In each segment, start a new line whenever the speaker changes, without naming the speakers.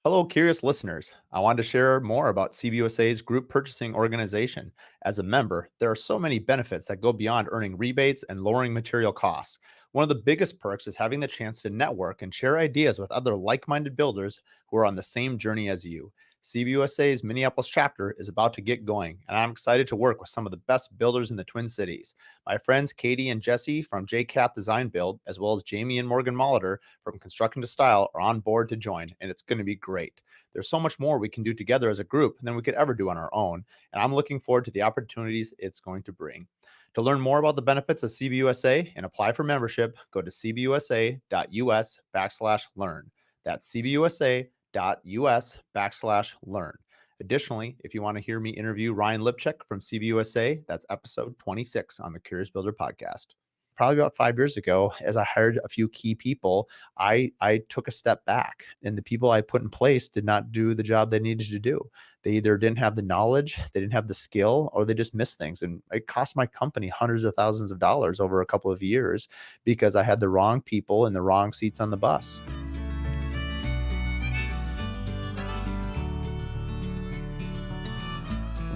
Hello, curious listeners. I wanted to share more about CBUSA's group purchasing organization. As a member, there are so many benefits that go beyond earning rebates and lowering material costs. One of the biggest perks is having the chance to network and share ideas with other like minded builders who are on the same journey as you. CBUSA's Minneapolis chapter is about to get going, and I'm excited to work with some of the best builders in the Twin Cities. My friends Katie and Jesse from JCAT Design Build, as well as Jamie and Morgan Molitor from Construction to Style, are on board to join, and it's going to be great. There's so much more we can do together as a group than we could ever do on our own, and I'm looking forward to the opportunities it's going to bring. To learn more about the benefits of CBUSA and apply for membership, go to cbusa.us/learn. That's cbusa.us/learn. Additionally, if you want to hear me interview Ryan Lipchek from CBUSA, that's episode 26 on the Curious Builder podcast. Probably about 5 years ago, as I hired a few key people, I took a step back, and the people I put in place did not do the job they needed to do. They either didn't have the knowledge, they didn't have the skill, or they just missed things. And it cost my company hundreds of thousands of dollars over a couple of years because I had the wrong people in the wrong seats on the bus.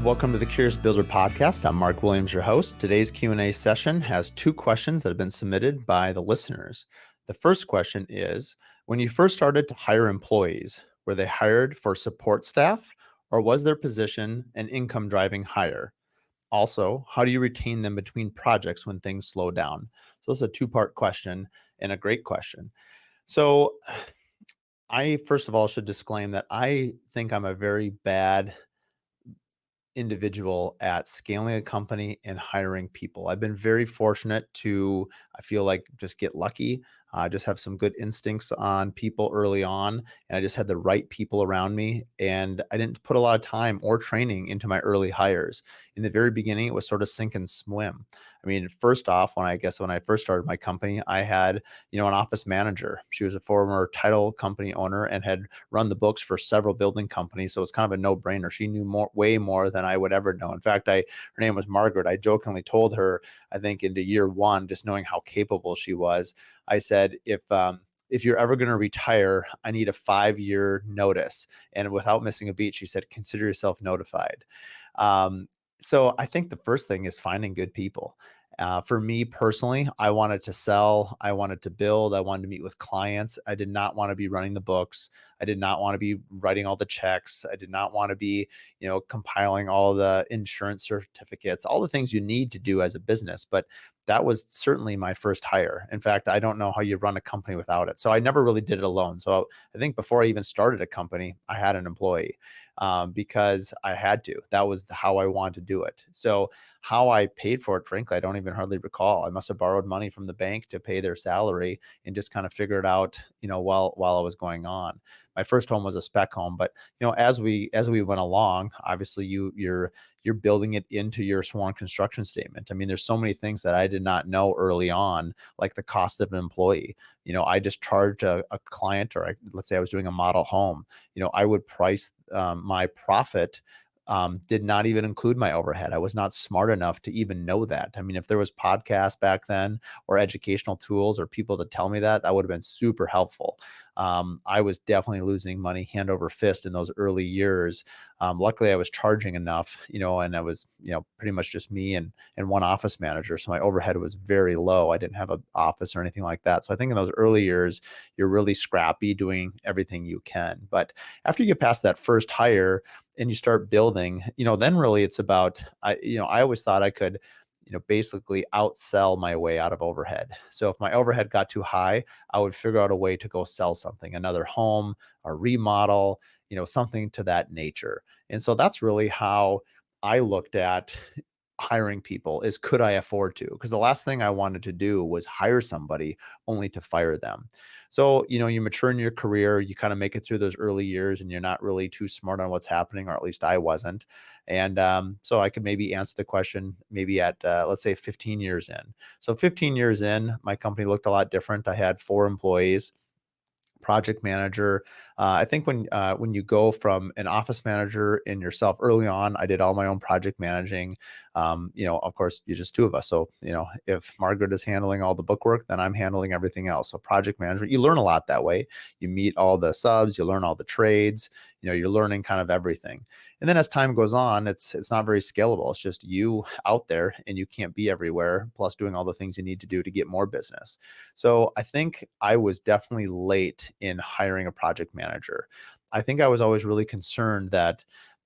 Welcome to the Curious Builder podcast. I'm Mark Williams, your host. Today's Q&A session has two questions that have been submitted by the listeners. The first question is, when you first started to hire employees, were they hired for support staff, or was their position an income driving hire? Also, how do you retain them between projects when things slow down? So this is a two-part question and a great question. So I, first of all, should disclaim that I think I'm a very bad individual at scaling a company and hiring people. I've been very fortunate to, I feel like, just get lucky. I just have some good instincts on people early on, and I just had the right people around me. And I didn't put a lot of time or training into my early hires. In the very beginning, it was sort of sink and swim. I mean, first off, when I first started my company, I had, an office manager. She was a former title company owner and had run the books for several building companies. So it's kind of a no-brainer. She knew way more than I would ever know. In fact, her name was Margaret. I jokingly told her, I think into year one, just knowing how capable she was, I said, if you're ever going to retire, I need a 5-year notice. And without missing a beat, she said, consider yourself notified. So I think the first thing is finding good people. For me personally, I wanted to sell, I wanted to build, I wanted to meet with clients. I did not want to be running the books. I did not want to be writing all the checks. I did not want to be, compiling all the insurance certificates, all the things you need to do as a business. But that was certainly my first hire. In fact, I don't know how you run a company without it. So I never really did it alone. So I think before I even started a company, I had an employee because I had to. That was how I wanted to do it. So how I paid for it, frankly, I don't even hardly recall. I must have borrowed money from the bank to pay their salary and just kind of figure it out, while I was going on. My first home was a spec home, but as we went along, obviously you're building it into your sworn construction statement. I mean, there's so many things that I did not know early on, like the cost of an employee. I just charged a client, or let's say I was doing a model home. I would price my profit did not even include my overhead. I was not smart enough to even know that. I mean, if there was podcasts back then or educational tools or people to tell me that, that would have been super helpful. I was definitely losing money hand over fist in those early years. Luckily, I was charging enough, and I was, pretty much just me and one office manager. So my overhead was very low. I didn't have an office or anything like that. So I think in those early years, you're really scrappy doing everything you can. But after you get past that first hire, and you start building, then really it's about, I always thought I could, basically outsell my way out of overhead. So if my overhead got too high, I would figure out a way to go sell something, another home, a remodel, something to that nature. And so that's really how I looked at hiring people is, could I afford to? Because the last thing I wanted to do was hire somebody only to fire them. So, you mature in your career, you kind of make it through those early years and you're not really too smart on what's happening, or at least I wasn't. And so I could maybe answer the question maybe at, let's say 15 years in. So 15 years in, my company looked a lot different. I had 4 employees, project manager, I think when you go from an office manager in yourself early on, I did all my own project managing. Of course, you're just two of us. So, if Margaret is handling all the bookwork, then I'm handling everything else. So project management, you learn a lot that way. You meet all the subs, you learn all the trades, you're learning kind of everything. And then as time goes on, it's not very scalable. It's just you out there and you can't be everywhere, plus doing all the things you need to do to get more business. So I think I was definitely late in hiring a project manager. I think I was always really concerned that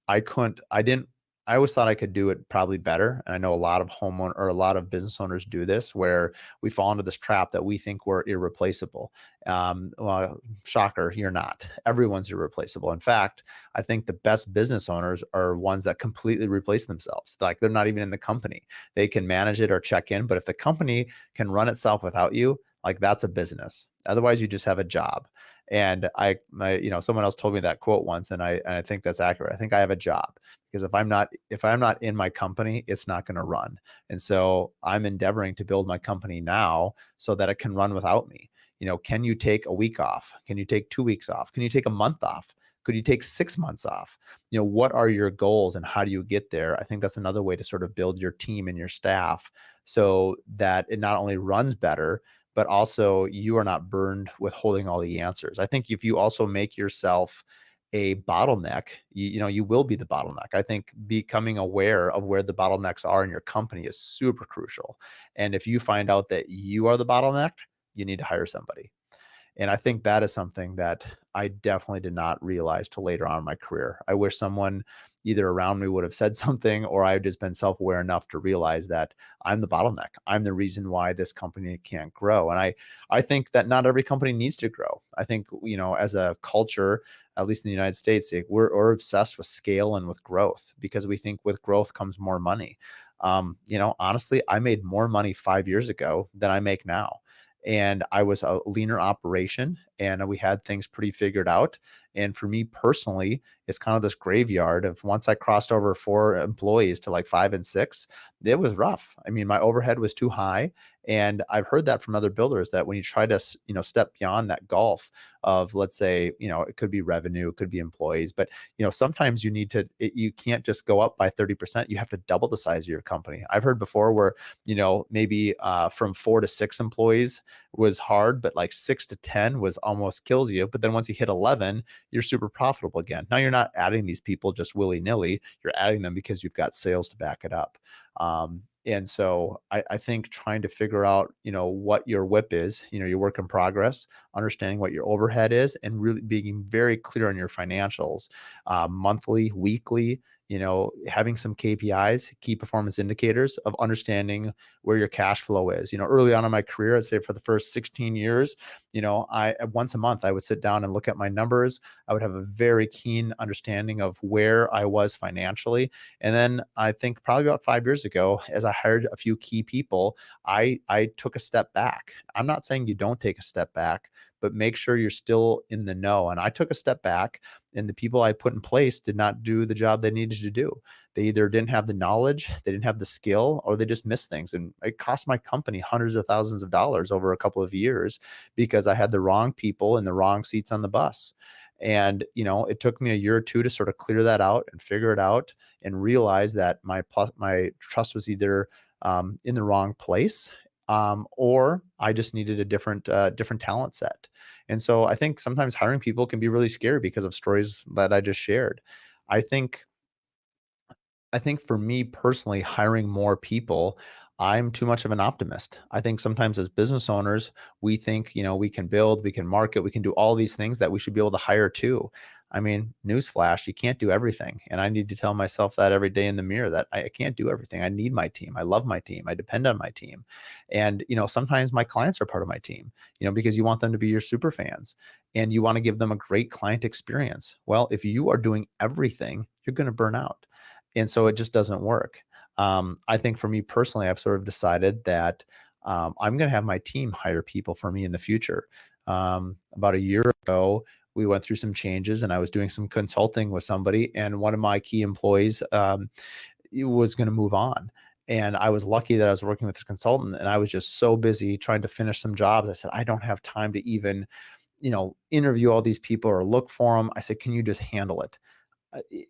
I didn't, I always thought I could do it probably better. And I know a lot of homeowner or a lot of business owners do this where we fall into this trap that we think we're irreplaceable. Well, shocker, you're not. Everyone's irreplaceable. In fact, I think the best business owners are ones that completely replace themselves. Like they're not even in the company. They can manage it or check in, but if the company can run itself without you, like that's a business. Otherwise, you just have a job. And someone else told me that quote once, and I think that's accurate. I think I have a job because if I'm not in my company, it's not going to run. And so I'm endeavoring to build my company now so that it can run without me. Can you take a week off? Can you take 2 weeks off? Can you take a month off? Could you take 6 months off? What are your goals and how do you get there? I think that's another way to sort of build your team and your staff so that it not only runs better, but also you are not burned with holding all the answers. I think if you also make yourself a bottleneck, you will be the bottleneck. I think becoming aware of where the bottlenecks are in your company is super crucial. And if you find out that you are the bottleneck, you need to hire somebody. And I think that is something that I definitely did not realize till later on in my career. I wish someone either around me would have said something, or I've just been self-aware enough to realize that I'm the bottleneck. I'm the reason why this company can't grow. And I think that not every company needs to grow. I think, as a culture, at least in the United States, we're obsessed with scale and with growth because we think with growth comes more money. Honestly, I made more money 5 years ago than I make now, and I was a leaner operation and we had things pretty figured out. And for me personally, it's kind of this graveyard of once I crossed over 4 employees to like 5 and 6, it was rough. I mean, my overhead was too high. And I've heard that from other builders that when you try to, step beyond that gulf of, let's say, it could be revenue, it could be employees, but, sometimes you can't just go up by 30%. You have to double the size of your company. I've heard before where, maybe from 4 to 6 employees was hard, but like 6 to 10 was almost kills you. But then once you hit 11, you're super profitable again. Now you're not adding these people just willy nilly. You're adding them because you've got sales to back it up. And so I think trying to figure out, what your WIP is, your work in progress, understanding what your overhead is, and really being very clear on your financials, monthly, weekly, having some KPIs, key performance indicators of understanding where your cash flow is. Early on in my career, I'd say for the first 16 years, I once a month I would sit down and look at my numbers. I would have a very keen understanding of where I was financially. And then I think probably about 5 years ago, as I hired a few key people, I took a step back. I'm not saying you don't take a step back, but make sure you're still in the know. And I took a step back, and the people I put in place did not do the job they needed to do. They either didn't have the knowledge, they didn't have the skill, or they just missed things. And it cost my company hundreds of thousands of dollars over a couple of years because I had the wrong people in the wrong seats on the bus. And, it took me a year or two to sort of clear that out and figure it out and realize that my trust was either in the wrong place, or I just needed a different talent set. And so I think sometimes hiring people can be really scary because of stories that I just shared. I think I think for me personally, hiring more people, I'm too much of an optimist. I think sometimes as business owners, we think, we can build, we can market, we can do all these things that we should be able to hire too. I mean, newsflash, you can't do everything. And I need to tell myself that every day in the mirror that I can't do everything. I need my team. I love my team. I depend on my team. And, sometimes my clients are part of my team, because you want them to be your super fans and you want to give them a great client experience. Well, if you are doing everything, you're going to burn out. And so it just doesn't work. I think for me personally, I've sort of decided that I'm going to have my team hire people for me in the future. About a year ago, we went through some changes and I was doing some consulting with somebody, and one of my key employees he was going to move on. And I was lucky that I was working with this consultant, and I was just so busy trying to finish some jobs. I said, I don't have time to even interview all these people or look for them. I said, can you just handle it?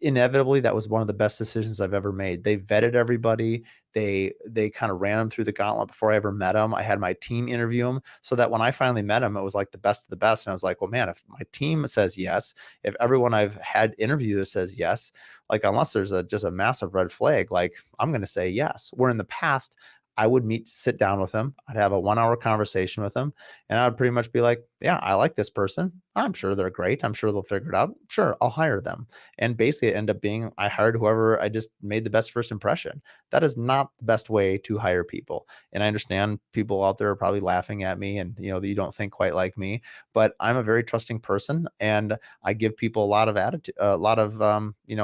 Inevitably, that was one of the best decisions I've ever made. They vetted everybody. They kind of ran them through the gauntlet before I ever met them. I had my team interview them so that when I finally met them, it was like the best of the best. And I was like, well, man, if my team says yes, if everyone I've had interview this says yes, like unless there's just a massive red flag, like I'm going to say yes. Where in the past, I would sit down with them. I'd have a 1 hour conversation with them, and I would pretty much be like, yeah, I like this person. I'm sure they're great. I'm sure they'll figure it out. Sure, I'll hire them. And basically it ended up being I hired whoever I just made the best first impression. That is not the best way to hire people. And I understand people out there are probably laughing at me and that you don't think quite like me, but I'm a very trusting person and I give people a lot of attitude, a lot of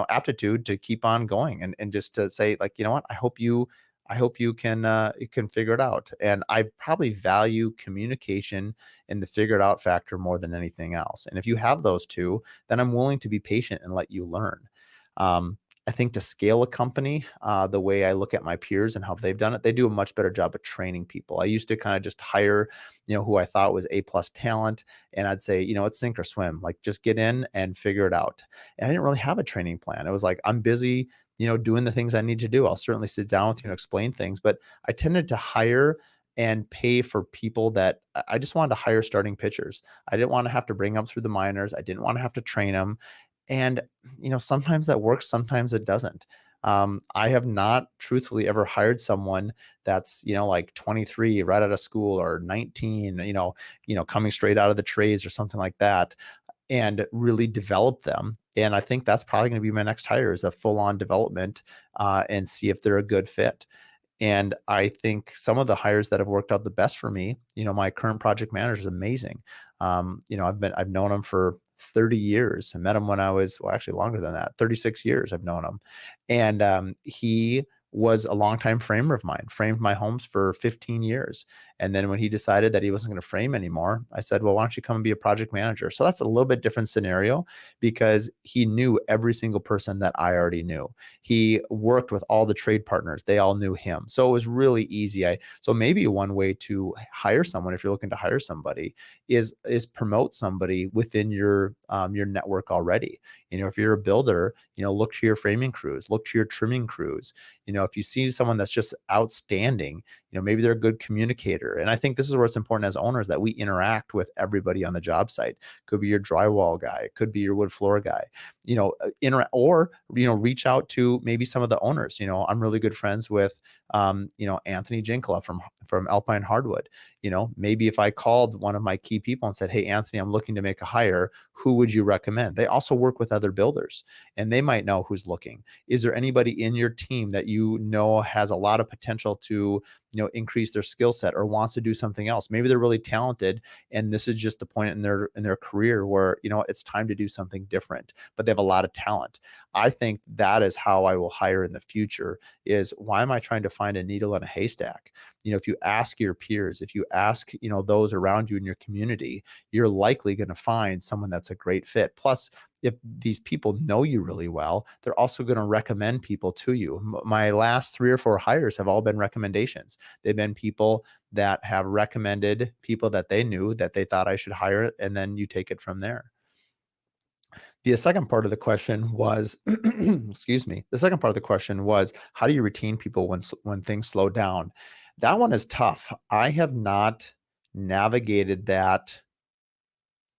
aptitude to keep on going and just to say like, you know what, I hope you can figure it out. And I probably value communication and the figure it out factor more than anything else. And if you have those two, then I'm willing to be patient and let you learn. Um, I think to scale a company, the way I look at my peers and how they've done it, they do a much better job of training people. I used to kind of just hire, who I thought was A+ talent, and I'd say, it's sink or swim. Like just get in and figure it out. And I didn't really have a training plan. It was like I'm busy, doing the things I need to do. I'll certainly sit down with you and explain things, but I tended to hire and pay for people that I just wanted to hire starting pitchers. I didn't want to have to bring them through the minors. I didn't want to have to train them. And, sometimes that works, sometimes it doesn't. I have not truthfully ever hired someone that's, like 23 right out of school or 19, coming straight out of the trades or something like that and really develop them. And I think that's probably going to be my next hire is a full-on development and see if they're a good fit. And I think some of the hires that have worked out the best for me, my current project manager is amazing. I've known him for 30 years. I met him when I was, well, actually longer than that, 36 years I've known him. And he was a longtime framer of mine, framed my homes for 15 years. And then when he decided that he wasn't going to frame anymore, I said, well, why don't you come and be a project manager? So that's a little bit different scenario because he knew every single person that I already knew. He worked with all the trade partners. They all knew him. So it was really easy. So maybe one way to hire someone, if you're looking to hire somebody, is promote somebody within your network already. If you're a builder, look to your framing crews, look to your trimming crews. If you see someone that's just outstanding, maybe they're a good communicator. And I think this is where it's important as owners that we interact with everybody on the job site. Could be your drywall guy, it could be your wood floor guy, reach out to maybe some of the owners. I'm really good friends with, Anthony Jinkla from Alpine Hardwood. Maybe if I called one of my key people and said, hey, Anthony, I'm looking to make a hire, who would you recommend? They also work with other builders and they might know who's looking. Is there anybody in your team that has a lot of potential to increase their skill set or wants to do something else? Maybe they're really talented and this is just the point in their career where it's time to do something different, but they have a lot of talent. I think that is how I will hire in the future. Is why am I trying to find a needle in a haystack? If you ask your peers, if you ask those around you in your community, you're likely going to find someone that's a great fit. Plus, if these people know you really well, they're also going to recommend people to you. My last 3 or 4 hires have all been recommendations. They've been people that have recommended people that they knew that they thought I should hire, and then you take it from there. The second part of the question was, excuse me. The second part of the question was, how do you retain people when things slow down? That one is tough. I have not navigated that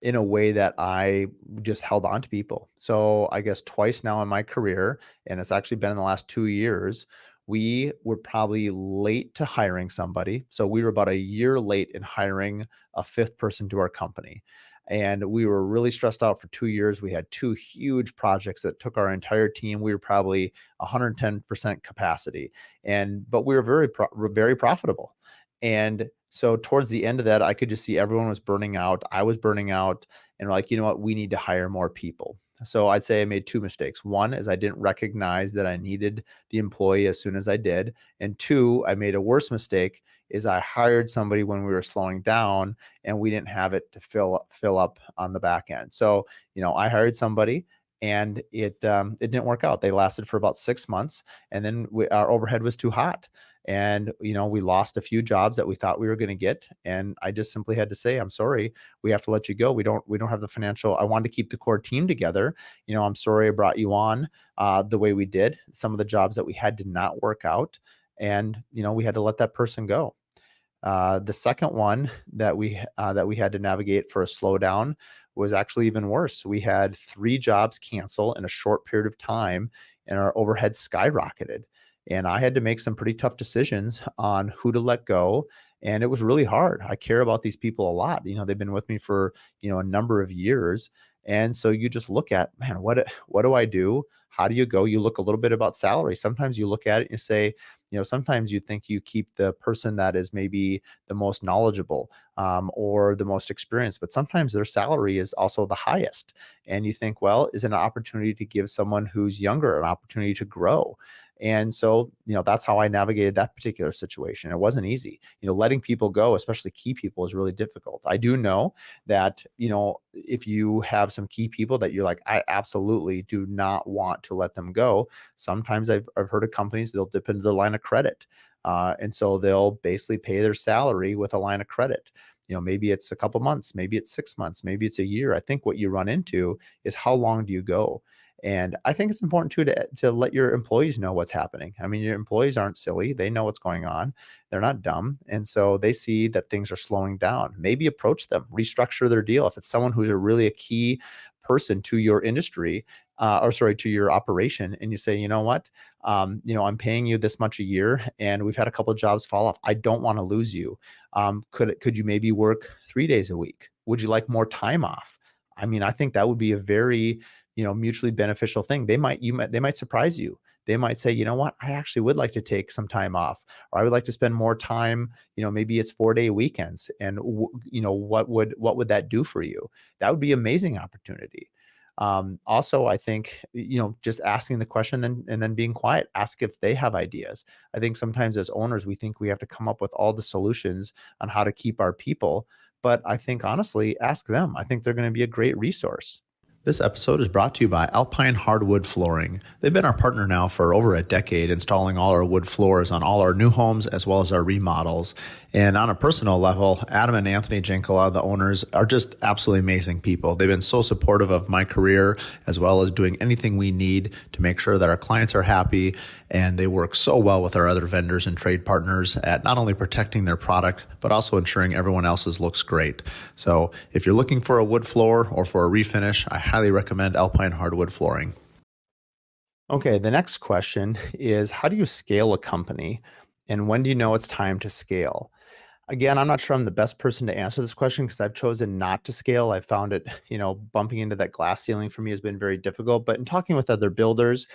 in a way that I just held on to people. So I guess twice now in my career, and it's actually been in the last 2 years, we were probably late to hiring somebody. So we were about a year late in hiring a 5th person to our company. And we were really stressed out for 2 years. We had 2 huge projects that took our entire team. We were probably 110% capacity. But we were very profitable. And so towards the end of that, I could just see everyone was burning out. I was burning out and like, you know what, we need to hire more people. So I'd say I made 2 mistakes. One is I didn't recognize that I needed the employee as soon as I did. And 2, I made a worse mistake is I hired somebody when we were slowing down and we didn't have it to fill up on the back end. So, I hired somebody and it didn't work out. They lasted for about 6 months and then our overhead was too hot. And, we lost a few jobs that we thought we were going to get. And I just simply had to say, I'm sorry, we have to let you go. We don't have the financial, I wanted to keep the core team together. I'm sorry I brought you on the way we did. Some of the jobs that we had did not work out. And, we had to let that person go. The second one that we had to navigate for a slowdown was actually even worse. We had 3 jobs cancel in a short period of time, and our overhead skyrocketed. And I had to make some pretty tough decisions on who to let go. And it was really hard. I care about these people a lot. They've been with me for, a number of years. And so you just look at, man, what do I do? How do you go? You look a little bit about salary. Sometimes you look at it and you say, sometimes you think you keep the person that is maybe the most knowledgeable or the most experienced, but sometimes their salary is also the highest. And you think, well, is it an opportunity to give someone who's younger an opportunity to grow? And so, that's how I navigated that particular situation. It wasn't easy. Letting people go, especially key people, is really difficult. I do know that, if you have some key people that you're like, I absolutely do not want to let them go. Sometimes I've heard of companies, they'll dip into their line of credit. And so they'll basically pay their salary with a line of credit. Maybe it's a couple months, maybe it's 6 months, maybe it's a year. I think what you run into is how long do you go? And I think it's important too to let your employees know what's happening. I mean, your employees aren't silly. They know what's going on. They're not dumb. And so they see that things are slowing down. Maybe approach them, restructure their deal. If it's someone who's really a key person to your industry, or sorry, to your operation, and you say, you know what, I'm paying you this much a year, and we've had a couple of jobs fall off. I don't want to lose you. Could you maybe work 3 days a week? Would you like more time off? I mean, I think that would be a very, mutually beneficial thing. They might surprise you. They might say, you know what, I actually would like to take some time off, or I would like to spend more time, maybe it's 4-day weekends. And what would that do for you? That would be amazing opportunity. Also, I think, just asking the question and then being quiet, ask if they have ideas. I think sometimes as owners, we think we have to come up with all the solutions on how to keep our people. But I think honestly, ask them. I think they're going to be a great resource. This episode is brought to you by Alpine Hardwood Flooring. They've been our partner now for over a decade, installing all our wood floors on all our new homes as well as our remodels. And on a personal level, Adam and Anthony Jankola, the owners, are just absolutely amazing people. They've been so supportive of my career as well as doing anything we need to make sure that our clients are happy. And they work so well with our other vendors and trade partners at not only protecting their product, but also ensuring everyone else's looks great. So if you're looking for a wood floor or for a refinish, I highly recommend Alpine Hardwood Flooring. Okay, the next question is, how do you scale a company, and when do you know it's time to scale? Again, I'm not sure I'm the best person to answer this question because I've chosen not to scale. I found it, bumping into that glass ceiling for me has been very difficult. But in talking with other builders,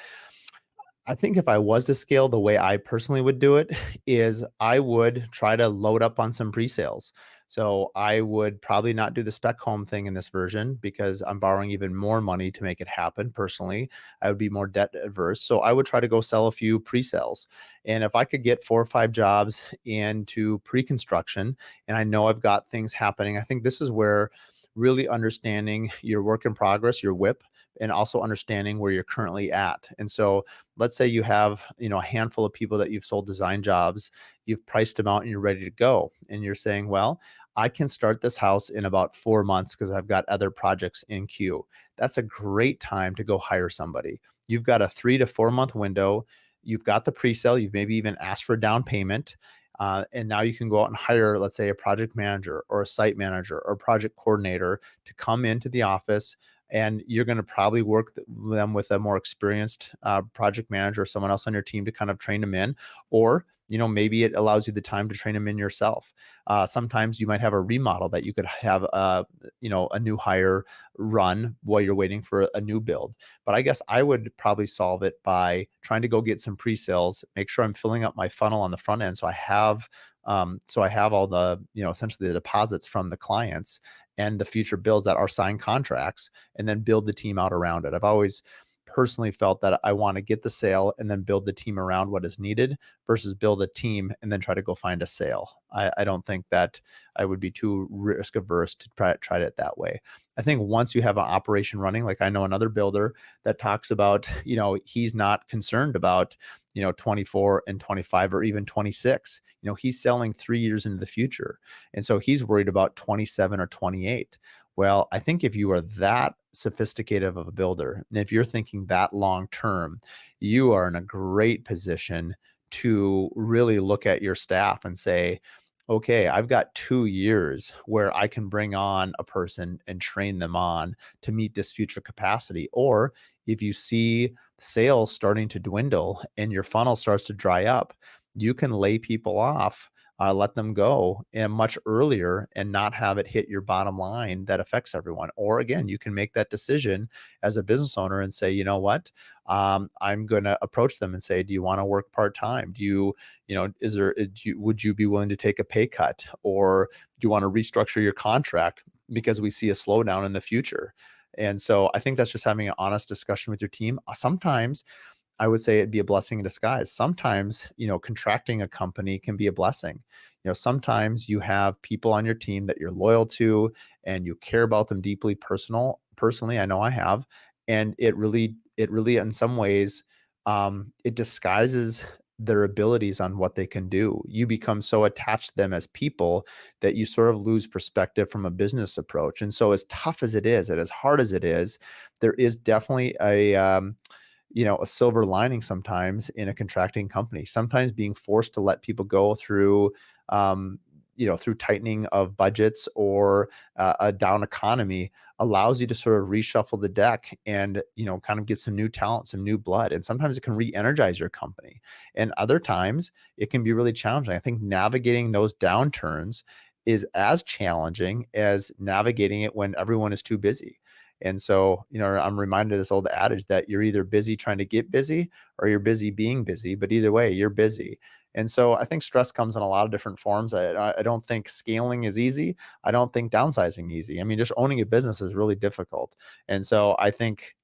I think if I was to scale, the way I personally would do it is I would try to load up on some pre-sales. So I would probably not do the spec home thing in this version because I'm borrowing even more money to make it happen. Personally, I would be more debt adverse. So I would try to go sell a few pre-sales. And if I could get 4 or 5 jobs into pre-construction and I know I've got things happening, I think this is where really understanding your work in progress, your WIP, and also understanding where you're currently at. And so let's say you have, a handful of people that you've sold design jobs, you've priced them out and you're ready to go. And you're saying, well, I can start this house in about 4 months because I've got other projects in queue. That's a great time to go hire somebody. You've got a 3 to 4 month window. You've got the pre-sale. You've maybe even asked for a down payment. And now you can go out and hire, let's say, a project manager or a site manager or a project coordinator to come into the office. And you're going to probably work them with a more experienced project manager or someone else on your team to kind of train them in. Or, maybe it allows you the time to train them in yourself. Sometimes you might have a remodel that you could have, a new hire run while you're waiting for a new build. But I guess I would probably solve it by trying to go get some pre-sales, make sure I'm filling up my funnel on the front end. So I have all the, essentially the deposits from the clients and the future builds that are signed contracts, and then build the team out around it. I've always personally felt that I want to get the sale and then build the team around what is needed versus build a team and then try to go find a sale. I don't think that I would be too risk averse to try it that way. I think once you have an operation running, like I know another builder that talks about, he's not concerned about, 24 and 25 or even 26. He's selling 3 years into the future. And so he's worried about 27 or 28. Well, I think if you are that sophisticated of a builder, and if you're thinking that long term, you are in a great position to really look at your staff and say, okay, I've got 2 years where I can bring on a person and train them on to meet this future capacity. Or if you see sales starting to dwindle and your funnel starts to dry up, you can lay people off, let them go and much earlier and not have it hit your bottom line that affects everyone. Or again, you can make that decision as a business owner and say, you know what, I'm going to approach them and say, do you want to work part-time? Would you be willing to take a pay cut, or do you want to restructure your contract because we see a slowdown in the future? And so I think that's just having an honest discussion with your team. Sometimes I would say it'd be a blessing in disguise. Sometimes, contracting a company can be a blessing. Sometimes you have people on your team that you're loyal to and you care about them deeply personally. I know I have. And it really in some ways, it disguises their abilities on what they can do. You become so attached to them as people that you sort of lose perspective from a business approach. And so as tough as it is, and as hard as it is, there is definitely a silver lining sometimes in a contracting company. Sometimes being forced to let people go through, through tightening of budgets or a down economy allows you to sort of reshuffle the deck and, kind of get some new talent, some new blood. And sometimes it can re-energize your company. And other times it can be really challenging. I think navigating those downturns is as challenging as navigating it when everyone is too busy. And so, I'm reminded of this old adage that you're either busy trying to get busy or you're busy being busy, but either way, you're busy. And so I think stress comes in a lot of different forms. I don't think scaling is easy. I don't think downsizing easy. I mean, just owning a business is really difficult. And so I think,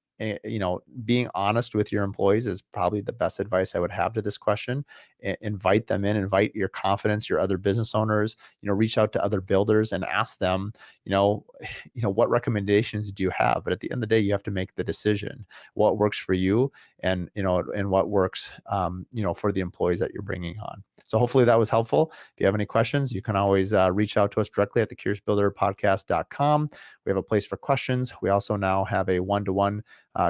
being honest with your employees is probably the best advice I would have to this question. Invite them in, invite your confidence, your other business owners, reach out to other builders and ask them, what recommendations do you have? But at the end of the day, you have to make the decision, what works for you and what works, for the employees that you're bringing on. So hopefully that was helpful. If you have any questions, you can always reach out to us directly at the CuriousBuilderPodcast.com. We have a place for questions. We also now have a one-to-one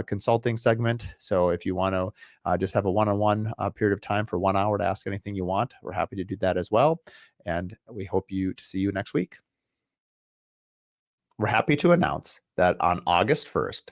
consulting segment. So if you want to just have a one-on-one period of time for 1 hour to ask anything you want, we're happy to do that as well. And we hope to see you next week. We're happy to announce that on August 1st,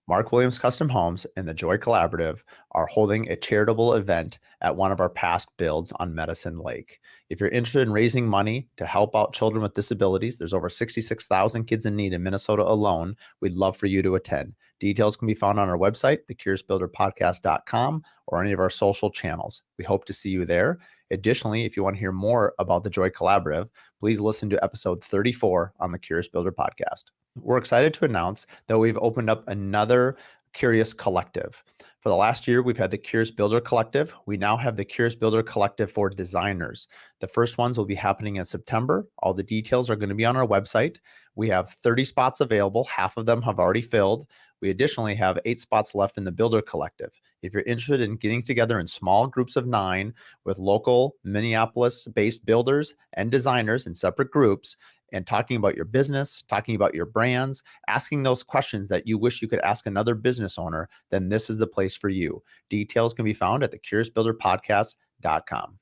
Mark Williams Custom Homes and the Joy Collaborative are holding a charitable event at one of our past builds on Medicine Lake. If you're interested in raising money to help out children with disabilities, there's over 66,000 kids in need in Minnesota alone. We'd love for you to attend. Details can be found on our website, thecuriousbuilderpodcast.com, or any of our social channels. We hope to see you there. Additionally, if you want to hear more about the Joy Collaborative, please listen to episode 34 on the Curious Builder Podcast. We're excited to announce that we've opened up another Curious Collective. For the last year, we've had the Curious Builder Collective. We now have the Curious Builder Collective for designers. The first ones will be happening in September. All the details are going to be on our website. We have 30 spots available. Half of them have already filled. We additionally have 8 spots left in the Builder Collective. If you're interested in getting together in small groups of 9 with local Minneapolis-based builders and designers in separate groups, and talking about your business, talking about your brands, asking those questions that you wish you could ask another business owner, then this is the place for you. Details can be found at thecuriousbuilderpodcast.com.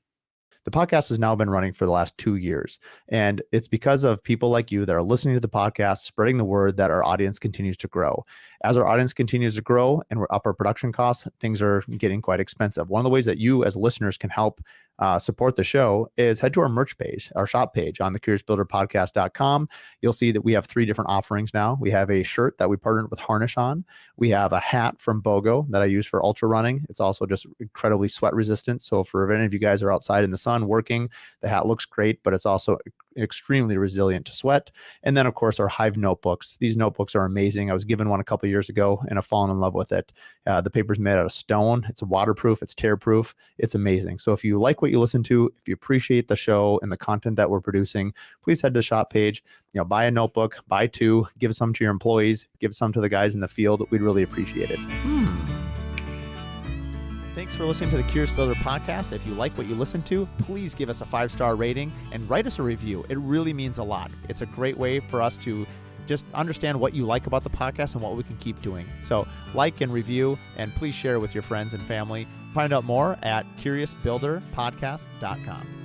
The podcast has now been running for the last 2 years, and it's because of people like you that are listening to the podcast, spreading the word, that our audience continues to grow. As our audience continues to grow and we're up our production costs, things are getting quite expensive. One of the ways that you as listeners can help support the show is head to our merch page, our shop page on thecuriousbuilderpodcast.com. You'll see that we have 3 different offerings now. We have a shirt that we partnered with Harnish on. We have a hat from BOGO that I use for ultra running. It's also just incredibly sweat resistant. So for if any of you guys are outside in the sun working, the hat looks great, but it's also extremely resilient to sweat. And then, of course, our Hive notebooks. These notebooks are amazing. I was given one a couple years ago and I've fallen in love with it. The paper's made out of stone. It's waterproof. It's tear-proof. It's amazing. So if you like what you listen to, if you appreciate the show and the content that we're producing, please head to the shop page. Buy a notebook, buy 2, give some to your employees, give some to the guys in the field. We'd really appreciate it. Thanks for listening to the Curious Builder podcast. If you like what you listen to, please give us a 5-star rating and write us a review. It really means a lot. It's a great way for us to just understand what you like about the podcast and what we can keep doing. So like and review, and please share with your friends and family. Find out more at curiousbuilderpodcast.com.